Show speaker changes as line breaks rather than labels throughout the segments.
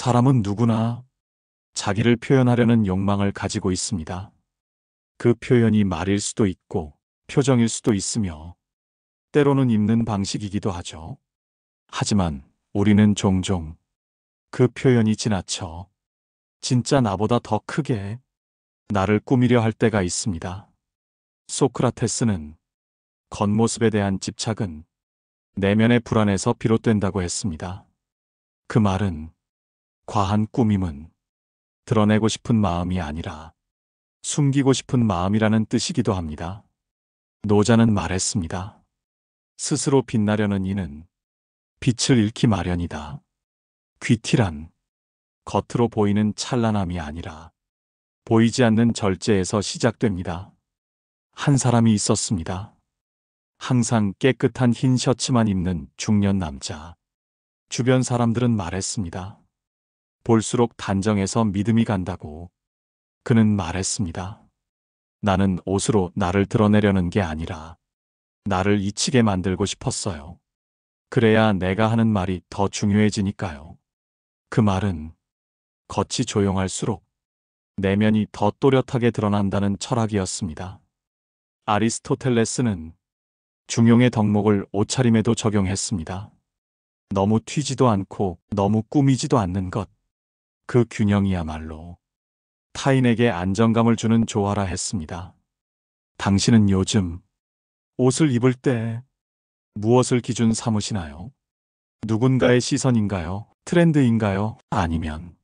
사람은 누구나 자기를 표현하려는 욕망을 가지고 있습니다. 그 표현이 말일 수도 있고 표정일 수도 있으며 때로는 입는 방식이기도 하죠. 하지만 우리는 종종 그 표현이 지나쳐 진짜 나보다 더 크게 나를 꾸미려 할 때가 있습니다. 소크라테스는 겉모습에 대한 집착은 내면의 불안에서 비롯된다고 했습니다. 그 말은 과한 꾸밈은 드러내고 싶은 마음이 아니라 숨기고 싶은 마음이라는 뜻이기도 합니다. 노자는 말했습니다. 스스로 빛나려는 이는 빛을 잃기 마련이다. 귀티란 겉으로 보이는 찬란함이 아니라 보이지 않는 절제에서 시작됩니다. 한 사람이 있었습니다. 항상 깨끗한 흰 셔츠만 입는 중년 남자. 주변 사람들은 말했습니다. 볼수록 단정해서 믿음이 간다고. 그는 말했습니다. 나는 옷으로 나를 드러내려는 게 아니라 나를 잊히게 만들고 싶었어요. 그래야 내가 하는 말이 더 중요해지니까요. 그 말은 겉이 조용할수록 내면이 더 또렷하게 드러난다는 철학이었습니다. 아리스토텔레스는 중용의 덕목을 옷차림에도 적용했습니다. 너무 튀지도 않고 너무 꾸미지도 않는 것. 그 균형이야말로 타인에게 안정감을 주는 조화라 했습니다. 당신은 요즘 옷을 입을 때 무엇을 기준 삼으시나요? 누군가의 시선인가요? 트렌드인가요? 아니면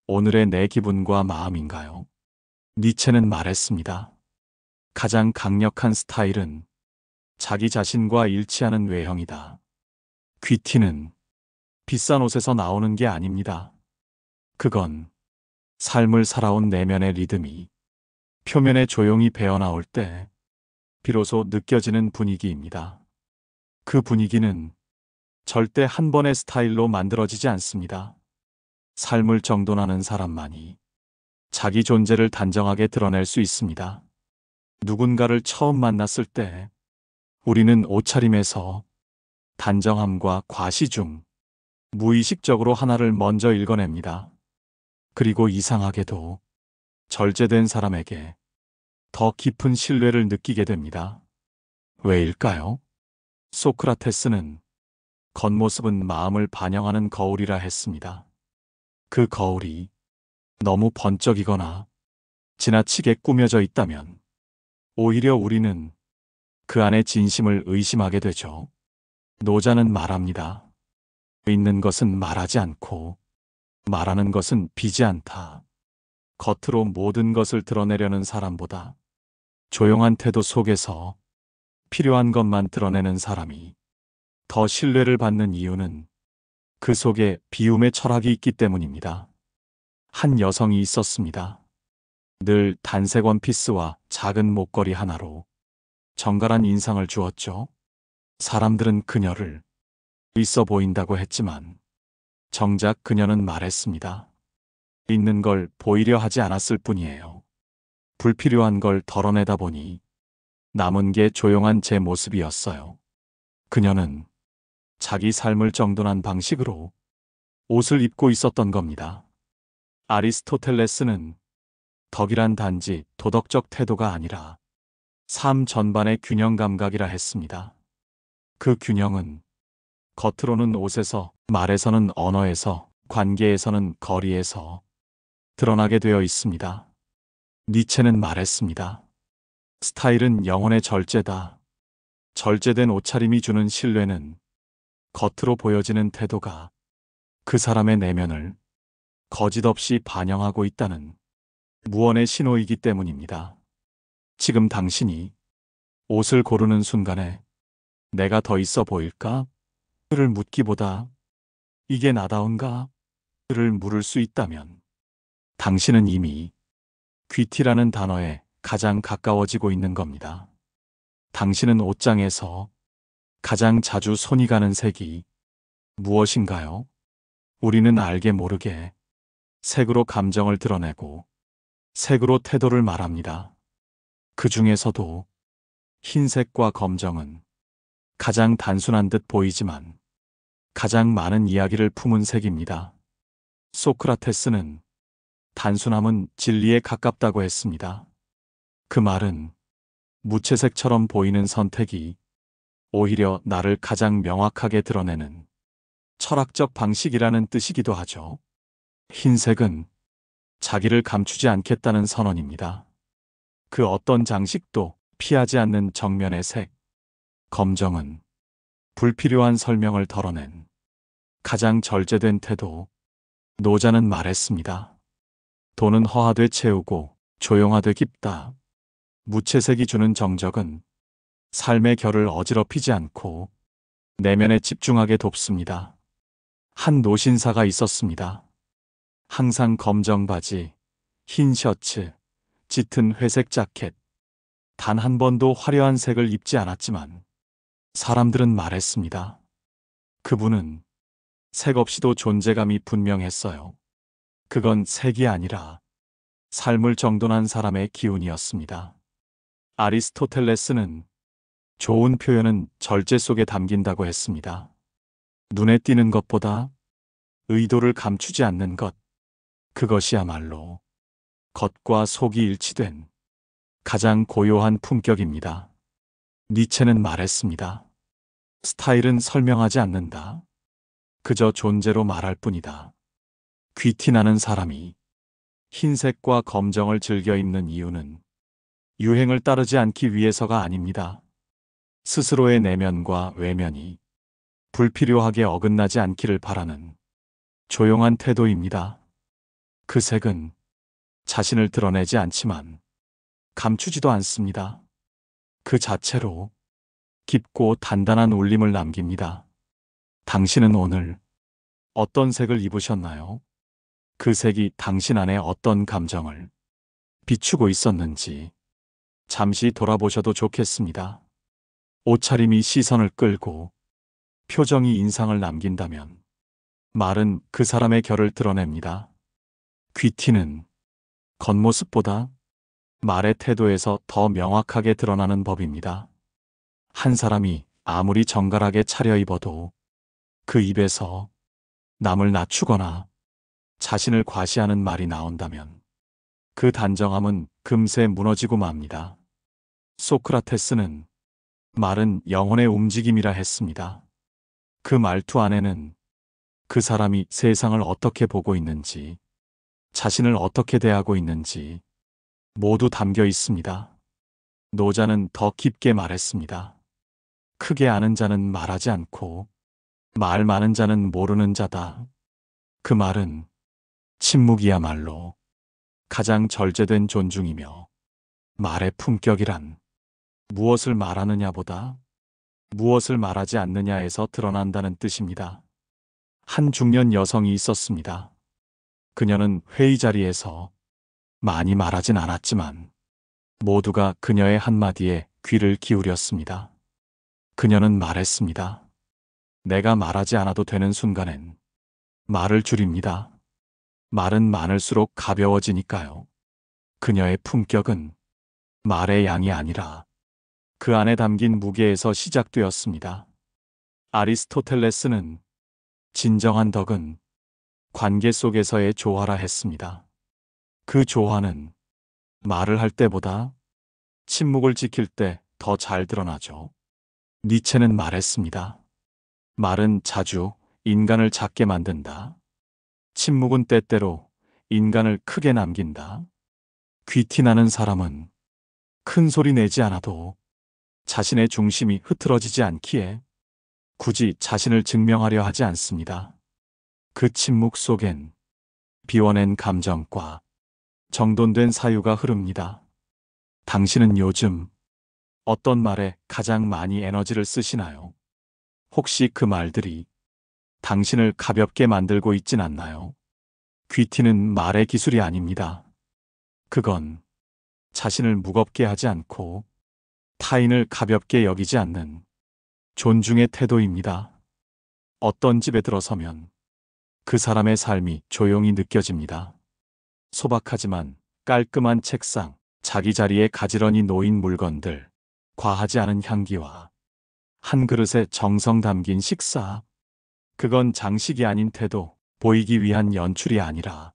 오늘의 내 기분과 마음인가요? 니체는 말했습니다. 가장 강력한 스타일은 자기 자신과 일치하는 외형이다. 귀티는 비싼 옷에서 나오는 게 아닙니다. 그건 삶을 살아온 내면의 리듬이 표면에 조용히 배어나올 때 비로소 느껴지는 분위기입니다. 그 분위기는 절대 한 번의 스타일로 만들어지지 않습니다. 삶을 정돈하는 사람만이 자기 존재를 단정하게 드러낼 수 있습니다. 누군가를 처음 만났을 때 우리는 옷차림에서 단정함과 과시 중 무의식적으로 하나를 먼저 읽어냅니다. 그리고 이상하게도 절제된 사람에게 더 깊은 신뢰를 느끼게 됩니다. 왜일까요? 소크라테스는 겉모습은 마음을 반영하는 거울이라 했습니다. 그 거울이 너무 번쩍이거나 지나치게 꾸며져 있다면 오히려 우리는 그 안의 진심을 의심하게 되죠. 노자는 말합니다. 있는 것은 말하지 않고 말하는 것은 비지 않다. 겉으로 모든 것을 드러내려는 사람보다 조용한 태도 속에서 필요한 것만 드러내는 사람이 더 신뢰를 받는 이유는 그 속에 비움의 철학이 있기 때문입니다. 한 여성이 있었습니다. 늘 단색 원피스와 작은 목걸이 하나로 정갈한 인상을 주었죠. 사람들은 그녀를 있어 보인다고 했지만 정작 그녀는 말했습니다. 있는 걸 보이려 하지 않았을 뿐이에요. 불필요한 걸 덜어내다 보니 남은 게 조용한 제 모습이었어요. 그녀는 자기 삶을 정돈한 방식으로 옷을 입고 있었던 겁니다. 아리스토텔레스는 덕이란 단지 도덕적 태도가 아니라 삶 전반의 균형 감각이라 했습니다. 그 균형은 겉으로는 옷에서, 말에서는 언어에서, 관계에서는 거리에서 드러나게 되어 있습니다. 니체는 말했습니다. 스타일은 영혼의 절제다. 절제된 옷차림이 주는 신뢰는 겉으로 보여지는 태도가 그 사람의 내면을 거짓없이 반영하고 있다는 무언의 신호이기 때문입니다. 지금 당신이 옷을 고르는 순간에 내가 더 있어 보일까? 를 묻기보다 이게 나다운가? 를 물을 수 있다면 당신은 이미 귀티라는 단어에 가장 가까워지고 있는 겁니다. 당신은 옷장에서 가장 자주 손이 가는 색이 무엇인가요? 우리는 알게 모르게 색으로 감정을 드러내고 색으로 태도를 말합니다. 그 중에서도 흰색과 검정은 가장 단순한 듯 보이지만 가장 많은 이야기를 품은 색입니다. 소크라테스는 단순함은 진리에 가깝다고 했습니다. 그 말은 무채색처럼 보이는 선택이 오히려 나를 가장 명확하게 드러내는 철학적 방식이라는 뜻이기도 하죠. 흰색은 자기를 감추지 않겠다는 선언입니다. 그 어떤 장식도 피하지 않는 정면의 색. 검정은 불필요한 설명을 덜어낸 가장 절제된 태도. 노자는 말했습니다. 돈은 허하되 채우고 조용하되 깊다. 무채색이 주는 정적은 삶의 결을 어지럽히지 않고 내면에 집중하게 돕습니다. 한 노신사가 있었습니다. 항상 검정 바지, 흰 셔츠, 짙은 회색 자켓. 단 한 번도 화려한 색을 입지 않았지만 사람들은 말했습니다. 그분은 색 없이도 존재감이 분명했어요. 그건 색이 아니라 삶을 정돈한 사람의 기운이었습니다. 아리스토텔레스는 좋은 표현은 절제 속에 담긴다고 했습니다. 눈에 띄는 것보다 의도를 감추지 않는 것, 그것이야말로 겉과 속이 일치된 가장 고요한 품격입니다. 니체는 말했습니다. 스타일은 설명하지 않는다. 그저 존재로 말할 뿐이다. 귀티나는 사람이 흰색과 검정을 즐겨 입는 이유는 유행을 따르지 않기 위해서가 아닙니다. 스스로의 내면과 외면이 불필요하게 어긋나지 않기를 바라는 조용한 태도입니다. 그 색은 자신을 드러내지 않지만 감추지도 않습니다. 그 자체로 깊고 단단한 울림을 남깁니다. 당신은 오늘 어떤 색을 입으셨나요? 그 색이 당신 안에 어떤 감정을 비추고 있었는지 잠시 돌아보셔도 좋겠습니다. 옷차림이 시선을 끌고 표정이 인상을 남긴다면 말은 그 사람의 결을 드러냅니다. 귀티는 겉모습보다 말의 태도에서 더 명확하게 드러나는 법입니다. 한 사람이 아무리 정갈하게 차려입어도 그 입에서 남을 낮추거나 자신을 과시하는 말이 나온다면 그 단정함은 금세 무너지고 맙니다. 소크라테스는 말은 영혼의 움직임이라 했습니다. 그 말투 안에는 그 사람이 세상을 어떻게 보고 있는지, 자신을 어떻게 대하고 있는지 모두 담겨 있습니다. 노자는 더 깊게 말했습니다. 크게 아는 자는 말하지 않고 말 많은 자는 모르는 자다. 그 말은 침묵이야말로 가장 절제된 존중이며 말의 품격이란 무엇을 말하느냐보다 무엇을 말하지 않느냐에서 드러난다는 뜻입니다. 한 중년 여성이 있었습니다. 그녀는 회의 자리에서 많이 말하진 않았지만 모두가 그녀의 한마디에 귀를 기울였습니다. 그녀는 말했습니다. 내가 말하지 않아도 되는 순간엔 말을 줄입니다. 말은 많을수록 가벼워지니까요. 그녀의 품격은 말의 양이 아니라 그 안에 담긴 무게에서 시작되었습니다. 아리스토텔레스는 진정한 덕은 관계 속에서의 조화라 했습니다. 그 조화는 말을 할 때보다 침묵을 지킬 때 더 잘 드러나죠. 니체는 말했습니다. 말은 자주 인간을 작게 만든다. 침묵은 때때로 인간을 크게 남긴다. 귀티나는 사람은 큰 소리 내지 않아도 자신의 중심이 흐트러지지 않기에 굳이 자신을 증명하려 하지 않습니다. 그 침묵 속엔 비워낸 감정과 정돈된 사유가 흐릅니다. 당신은 요즘 어떤 말에 가장 많이 에너지를 쓰시나요? 혹시 그 말들이 당신을 가볍게 만들고 있진 않나요? 귀티는 말의 기술이 아닙니다. 그건 자신을 무겁게 하지 않고 타인을 가볍게 여기지 않는 존중의 태도입니다. 어떤 집에 들어서면 그 사람의 삶이 조용히 느껴집니다. 소박하지만 깔끔한 책상, 자기 자리에 가지런히 놓인 물건들, 과하지 않은 향기와 한 그릇에 정성 담긴 식사. 그건 장식이 아닌 태도, 보이기 위한 연출이 아니라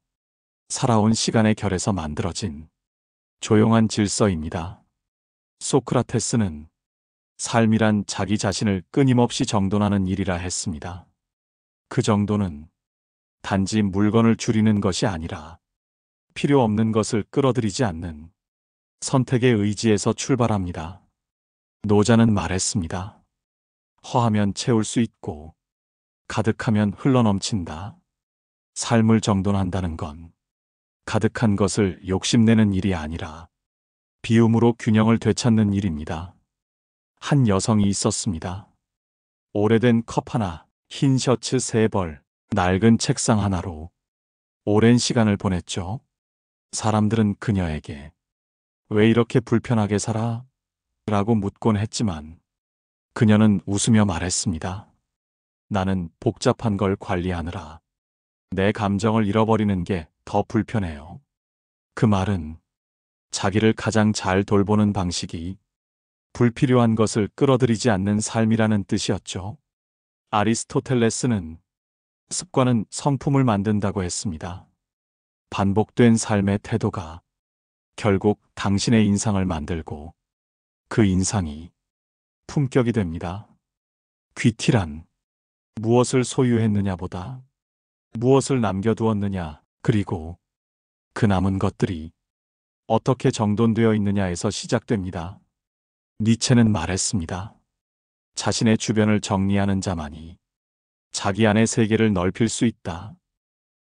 살아온 시간의 결에서 만들어진 조용한 질서입니다. 소크라테스는 삶이란 자기 자신을 끊임없이 정돈하는 일이라 했습니다. 그 정도는 단지 물건을 줄이는 것이 아니라 필요 없는 것을 끌어들이지 않는 선택의 의지에서 출발합니다. 노자는 말했습니다. 허하면 채울 수 있고 가득하면 흘러넘친다. 삶을 정돈한다는 건 가득한 것을 욕심내는 일이 아니라 비움으로 균형을 되찾는 일입니다. 한 여성이 있었습니다. 오래된 컵 하나, 흰 셔츠 3벌, 낡은 책상 하나로 오랜 시간을 보냈죠. 사람들은 그녀에게 왜 이렇게 불편하게 살아? 라고 묻곤 했지만 그녀는 웃으며 말했습니다. 나는 복잡한 걸 관리하느라 내 감정을 잃어버리는 게 더 불편해요. 그 말은 자기를 가장 잘 돌보는 방식이 불필요한 것을 끌어들이지 않는 삶이라는 뜻이었죠. 아리스토텔레스는 습관은 성품을 만든다고 했습니다. 반복된 삶의 태도가 결국 당신의 인상을 만들고 그 인상이 품격이 됩니다. 귀티란 무엇을 소유했느냐보다 무엇을 남겨두었느냐, 그리고 그 남은 것들이 어떻게 정돈되어 있느냐에서 시작됩니다. 니체는 말했습니다. 자신의 주변을 정리하는 자만이 자기 안의 세계를 넓힐 수 있다.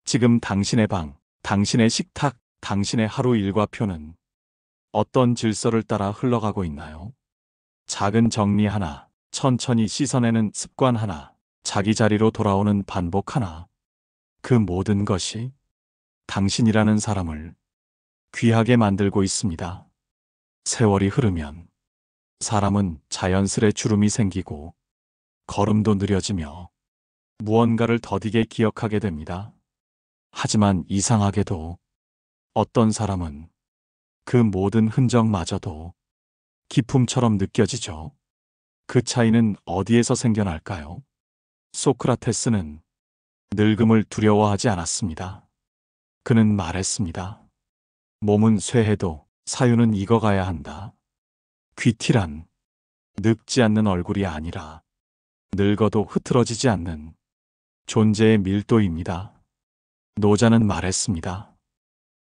지금 당신의 방, 당신의 식탁, 당신의 하루 일과표는 어떤 질서를 따라 흘러가고 있나요? 작은 정리 하나, 천천히 씻어내는 습관 하나, 자기 자리로 돌아오는 반복 하나. 그 모든 것이 당신이라는 사람을 귀하게 만들고 있습니다. 세월이 흐르면 사람은 자연스레 주름이 생기고 걸음도 느려지며 무언가를 더디게 기억하게 됩니다. 하지만 이상하게도 어떤 사람은 그 모든 흔적마저도 기품처럼 느껴지죠. 그 차이는 어디에서 생겨날까요? 소크라테스는 늙음을 두려워하지 않았습니다. 그는 말했습니다. 몸은 쇠해도 사유는 익어가야 한다. 귀티란 늙지 않는 얼굴이 아니라 늙어도 흐트러지지 않는 존재의 밀도입니다. 노자는 말했습니다.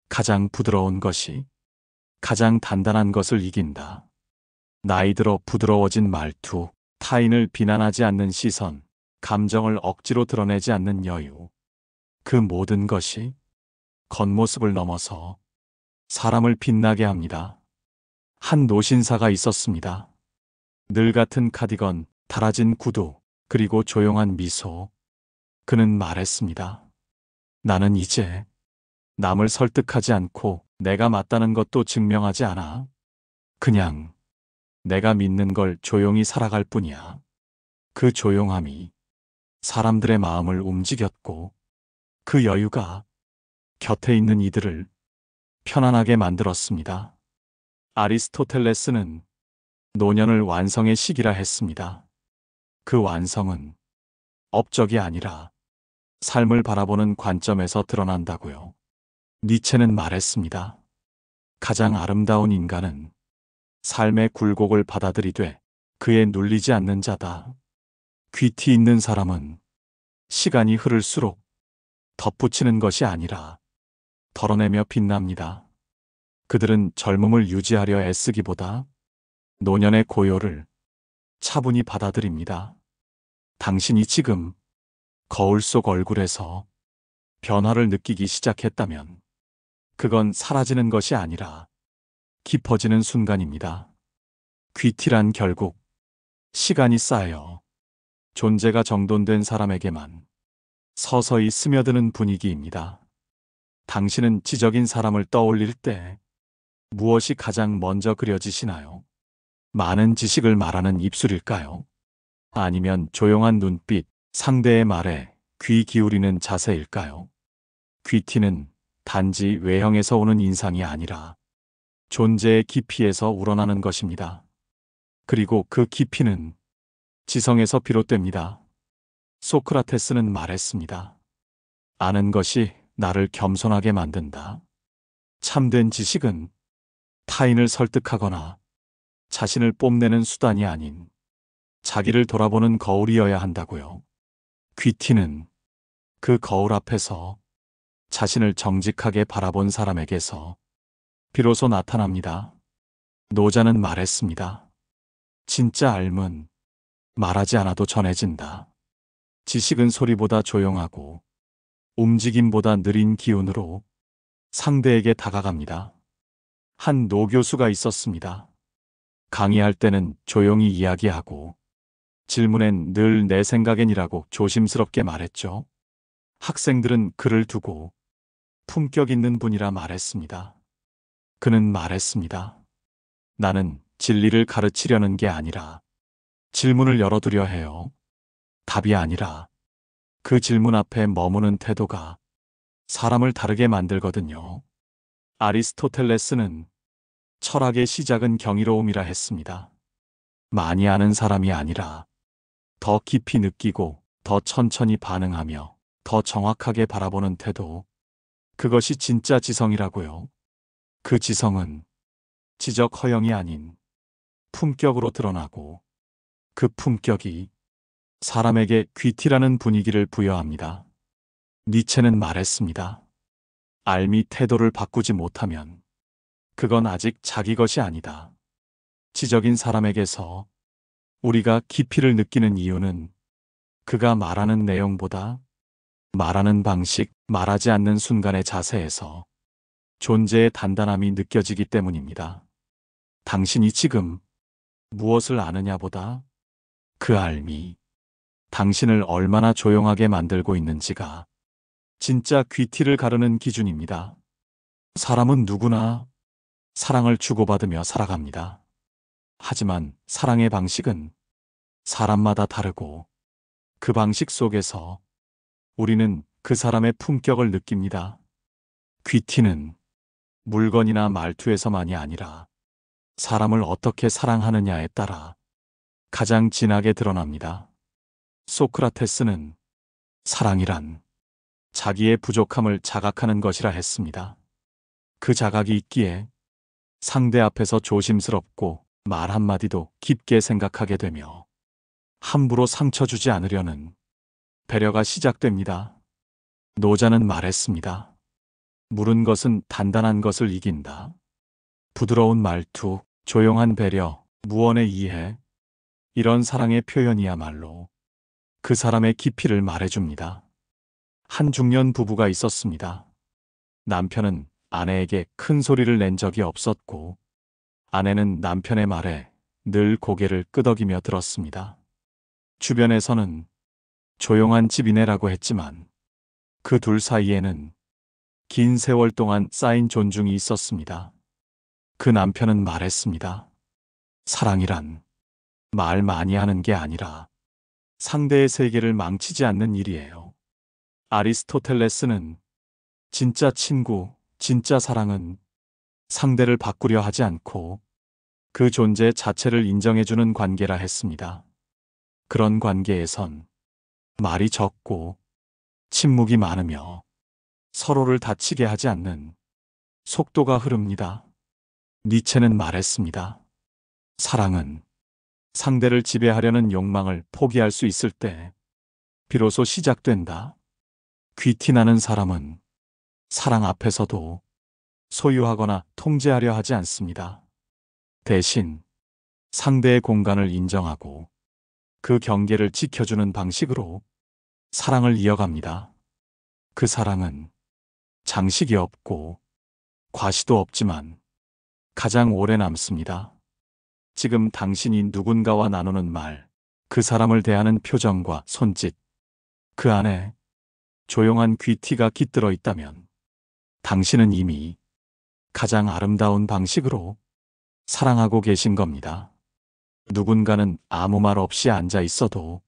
가장 부드러운 것이 가장 단단한 것을 이긴다. 나이 들어 부드러워진 말투, 타인을 비난하지 않는 시선, 감정을 억지로 드러내지 않는 여유. 그 모든 것이 겉모습을 넘어서 사람을 빛나게 합니다. 한 노신사가 있었습니다. 늘 같은 카디건, 달아진 구두, 그리고 조용한 미소. 그는 말했습니다. 나는 이제 남을 설득하지 않고 내가 맞다는 것도 증명하지 않아. 그냥 내가 믿는 걸 조용히 살아갈 뿐이야. 그 조용함이 사람들의 마음을 움직였고 그 여유가 곁에 있는 이들을 편안하게 만들었습니다. 아리스토텔레스는 노년을 완성의 시기라 했습니다. 그 완성은 업적이 아니라 삶을 바라보는 관점에서 드러난다고요. 니체는 말했습니다. 가장 아름다운 인간은 삶의 굴곡을 받아들이되 그에 눌리지 않는 자다. 귀티 있는 사람은 시간이 흐를수록 덧붙이는 것이 아니라 덜어내며 빛납니다. 그들은 젊음을 유지하려 애쓰기보다 노년의 고요를 차분히 받아들입니다. 당신이 지금 거울 속 얼굴에서 변화를 느끼기 시작했다면 그건 사라지는 것이 아니라 깊어지는 순간입니다. 귀티란 결국 시간이 쌓여 존재가 정돈된 사람에게만 서서히 스며드는 분위기입니다. 당신은 지적인 사람을 떠올릴 때 무엇이 가장 먼저 그려지시나요? 많은 지식을 말하는 입술일까요? 아니면 조용한 눈빛, 상대의 말에 귀 기울이는 자세일까요? 귀티는 단지 외형에서 오는 인상이 아니라 존재의 깊이에서 우러나는 것입니다. 그리고 그 깊이는 지성에서 비롯됩니다. 소크라테스는 말했습니다. 아는 것이 나를 겸손하게 만든다. 참된 지식은 타인을 설득하거나 자신을 뽐내는 수단이 아닌 자기를 돌아보는 거울이어야 한다고요. 귀티는 그 거울 앞에서 자신을 정직하게 바라본 사람에게서 비로소 나타납니다. 노자는 말했습니다. 진짜 알문 말하지 않아도 전해진다. 지식은 소리보다 조용하고 움직임보다 느린 기운으로 상대에게 다가갑니다. 한 노교수가 있었습니다. 강의할 때는 조용히 이야기하고 질문엔 늘 내 생각엔이라고 조심스럽게 말했죠. 학생들은 그를 두고 품격 있는 분이라 말했습니다. 그는 말했습니다. 나는 진리를 가르치려는 게 아니라 질문을 열어두려 해요. 답이 아니라 그 질문 앞에 머무는 태도가 사람을 다르게 만들거든요. 아리스토텔레스는 철학의 시작은 경이로움이라 했습니다. 많이 아는 사람이 아니라 더 깊이 느끼고 더 천천히 반응하며 더 정확하게 바라보는 태도. 그것이 진짜 지성이라고요. 그 지성은 지적 허영이 아닌 품격으로 드러나고 그 품격이 사람에게 귀티라는 분위기를 부여합니다. 니체는 말했습니다. 알미 태도를 바꾸지 못하면 그건 아직 자기 것이 아니다. 지적인 사람에게서 우리가 깊이를 느끼는 이유는 그가 말하는 내용보다 말하는 방식, 말하지 않는 순간의 자세에서 존재의 단단함이 느껴지기 때문입니다. 당신이 지금 무엇을 아느냐보다 그 알미, 당신을 얼마나 조용하게 만들고 있는지가 진짜 귀티를 가르는 기준입니다. 사람은 누구나 사랑을 주고받으며 살아갑니다. 하지만 사랑의 방식은 사람마다 다르고 그 방식 속에서 우리는 그 사람의 품격을 느낍니다. 귀티는 물건이나 말투에서만이 아니라 사람을 어떻게 사랑하느냐에 따라 가장 진하게 드러납니다. 소크라테스는 사랑이란 자기의 부족함을 자각하는 것이라 했습니다. 그 자각이 있기에 상대 앞에서 조심스럽고 말 한마디도 깊게 생각하게 되며 함부로 상처 주지 않으려는 배려가 시작됩니다. 노자는 말했습니다. 물은 것은 단단한 것을 이긴다. 부드러운 말투, 조용한 배려, 무언의 이해, 이런 사랑의 표현이야말로 그 사람의 깊이를 말해줍니다. 한 중년 부부가 있었습니다. 남편은 아내에게 큰 소리를 낸 적이 없었고 아내는 남편의 말에 늘 고개를 끄덕이며 들었습니다. 주변에서는 조용한 집이네라고 했지만 그 둘 사이에는 긴 세월 동안 쌓인 존중이 있었습니다. 그 남편은 말했습니다. 사랑이란 말 많이 하는 게 아니라 상대의 세계를 망치지 않는 일이에요. 아리스토텔레스는 진짜 친구, 진짜 사랑은 상대를 바꾸려 하지 않고 그 존재 자체를 인정해주는 관계라 했습니다. 그런 관계에선 말이 적고 침묵이 많으며 서로를 다치게 하지 않는 속도가 흐릅니다. 니체는 말했습니다. 사랑은 상대를 지배하려는 욕망을 포기할 수 있을 때 비로소 시작된다. 귀티나는 사람은 사랑 앞에서도 소유하거나 통제하려 하지 않습니다. 대신 상대의 공간을 인정하고 그 경계를 지켜주는 방식으로 사랑을 이어갑니다. 그 사랑은 장식이 없고 과시도 없지만 가장 오래 남습니다. 지금 당신이 누군가와 나누는 말, 그 사람을 대하는 표정과 손짓, 그 안에 조용한 귀티가 깃들어 있다면 당신은 이미 가장 아름다운 방식으로 사랑하고 계신 겁니다. 누군가는 아무 말 없이 앉아 있어도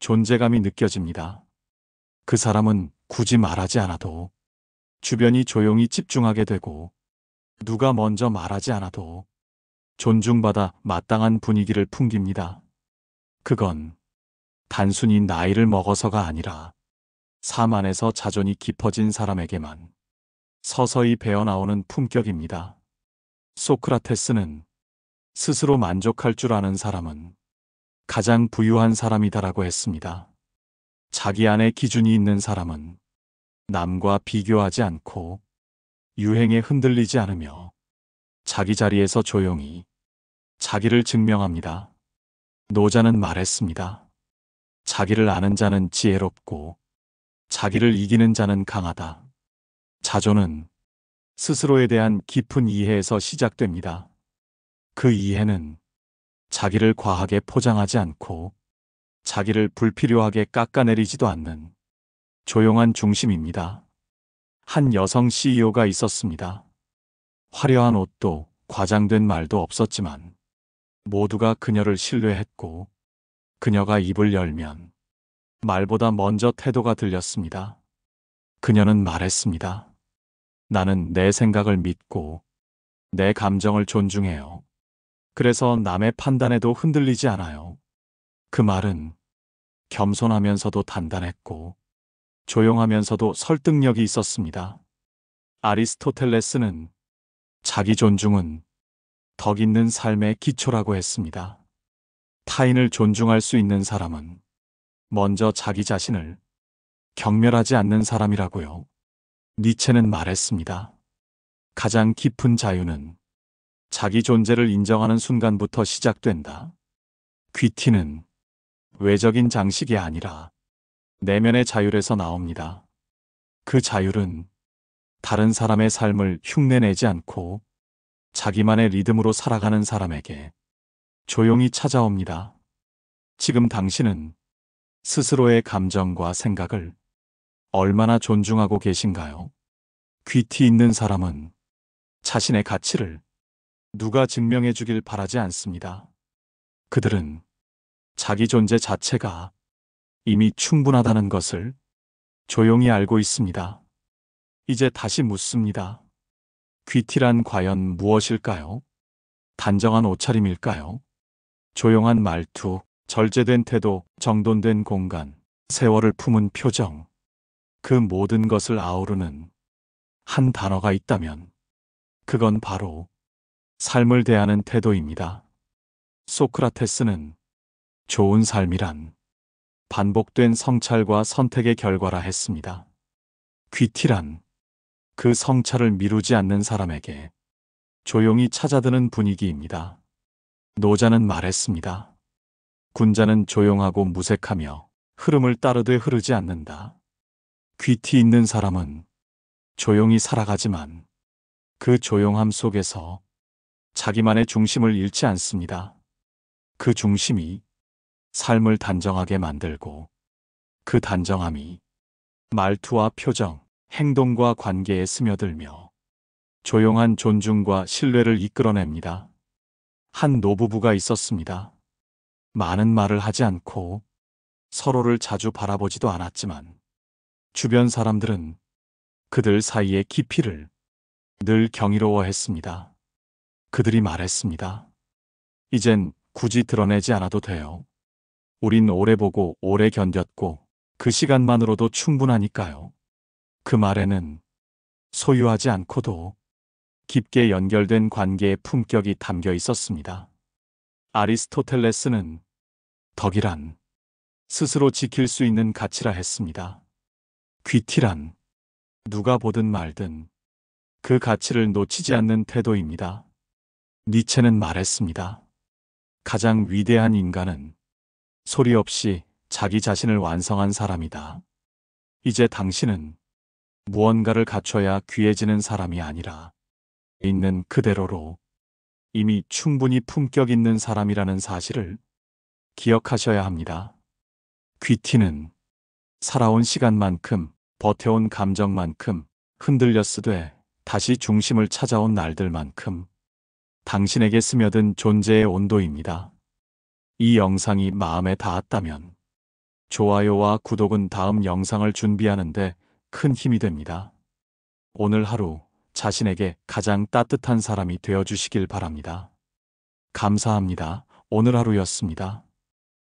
존재감이 느껴집니다. 그 사람은 굳이 말하지 않아도 주변이 조용히 집중하게 되고 누가 먼저 말하지 않아도 존중받아 마땅한 분위기를 풍깁니다. 그건 단순히 나이를 먹어서가 아니라 삶 안에서 자존이 깊어진 사람에게만 서서히 배어나오는 품격입니다. 소크라테스는 스스로 만족할 줄 아는 사람은 가장 부유한 사람이다라고 했습니다. 자기 안에 기준이 있는 사람은 남과 비교하지 않고 유행에 흔들리지 않으며 자기 자리에서 조용히 자기를 증명합니다. 노자는 말했습니다. 자기를 아는 자는 지혜롭고 자기를 이기는 자는 강하다. 자존은 스스로에 대한 깊은 이해에서 시작됩니다. 그 이해는 자기를 과하게 포장하지 않고 자기를 불필요하게 깎아내리지도 않는 조용한 중심입니다. 한 여성 CEO가 있었습니다. 화려한 옷도 과장된 말도 없었지만 모두가 그녀를 신뢰했고 그녀가 입을 열면 말보다 먼저 태도가 들렸습니다. 그녀는 말했습니다. 나는 내 생각을 믿고 내 감정을 존중해요. 그래서 남의 판단에도 흔들리지 않아요. 그 말은 겸손하면서도 단단했고 조용하면서도 설득력이 있었습니다. 아리스토텔레스는 자기 존중은 덕 있는 삶의 기초라고 했습니다. 타인을 존중할 수 있는 사람은 먼저 자기 자신을 경멸하지 않는 사람이라고요. 니체는 말했습니다. 가장 깊은 자유는 자기 존재를 인정하는 순간부터 시작된다. 귀티는 외적인 장식이 아니라 내면의 자율에서 나옵니다. 그 자율은 다른 사람의 삶을 흉내내지 않고 자기만의 리듬으로 살아가는 사람에게 조용히 찾아옵니다. 지금 당신은 스스로의 감정과 생각을 얼마나 존중하고 계신가요? 귀티 있는 사람은 자신의 가치를 누가 증명해 주길 바라지 않습니다. 그들은 자기 존재 자체가 이미 충분하다는 것을 조용히 알고 있습니다. 이제 다시 묻습니다. 귀티란 과연 무엇일까요? 단정한 옷차림일까요? 조용한 말투, 절제된 태도, 정돈된 공간, 세월을 품은 표정, 그 모든 것을 아우르는 한 단어가 있다면 그건 바로 삶을 대하는 태도입니다. 소크라테스는 좋은 삶이란 반복된 성찰과 선택의 결과라 했습니다. 귀티란 그 성찰을 미루지 않는 사람에게 조용히 찾아드는 분위기입니다. 노자는 말했습니다. 군자는 조용하고 무색하며 흐름을 따르되 흐르지 않는다. 귀티 있는 사람은 조용히 살아가지만 그 조용함 속에서 자기만의 중심을 잃지 않습니다. 그 중심이 삶을 단정하게 만들고 그 단정함이 말투와 표정, 행동과 관계에 스며들며 조용한 존중과 신뢰를 이끌어냅니다. 한 노부부가 있었습니다. 많은 말을 하지 않고 서로를 자주 바라보지도 않았지만 주변 사람들은 그들 사이의 깊이를 늘 경이로워했습니다. 그들이 말했습니다. 이젠 굳이 드러내지 않아도 돼요. 우린 오래 보고 오래 견뎠고 그 시간만으로도 충분하니까요. 그 말에는 소유하지 않고도 깊게 연결된 관계의 품격이 담겨 있었습니다. 아리스토텔레스는 덕이란 스스로 지킬 수 있는 가치라 했습니다. 귀티란 누가 보든 말든 그 가치를 놓치지 않는 태도입니다. 니체는 말했습니다. 가장 위대한 인간은 소리 없이 자기 자신을 완성한 사람이다. 이제 당신은 무언가를 갖춰야 귀해지는 사람이 아니라 있는 그대로로 이미 충분히 품격 있는 사람이라는 사실을 기억하셔야 합니다. 귀티는 살아온 시간만큼, 버텨온 감정만큼, 흔들렸으되 다시 중심을 찾아온 날들만큼 당신에게 스며든 존재의 온도입니다. 이 영상이 마음에 닿았다면 좋아요와 구독은 다음 영상을 준비하는데 큰 힘이 됩니다. 오늘 하루 자신에게 가장 따뜻한 사람이 되어주시길 바랍니다. 감사합니다. 오늘 하루였습니다.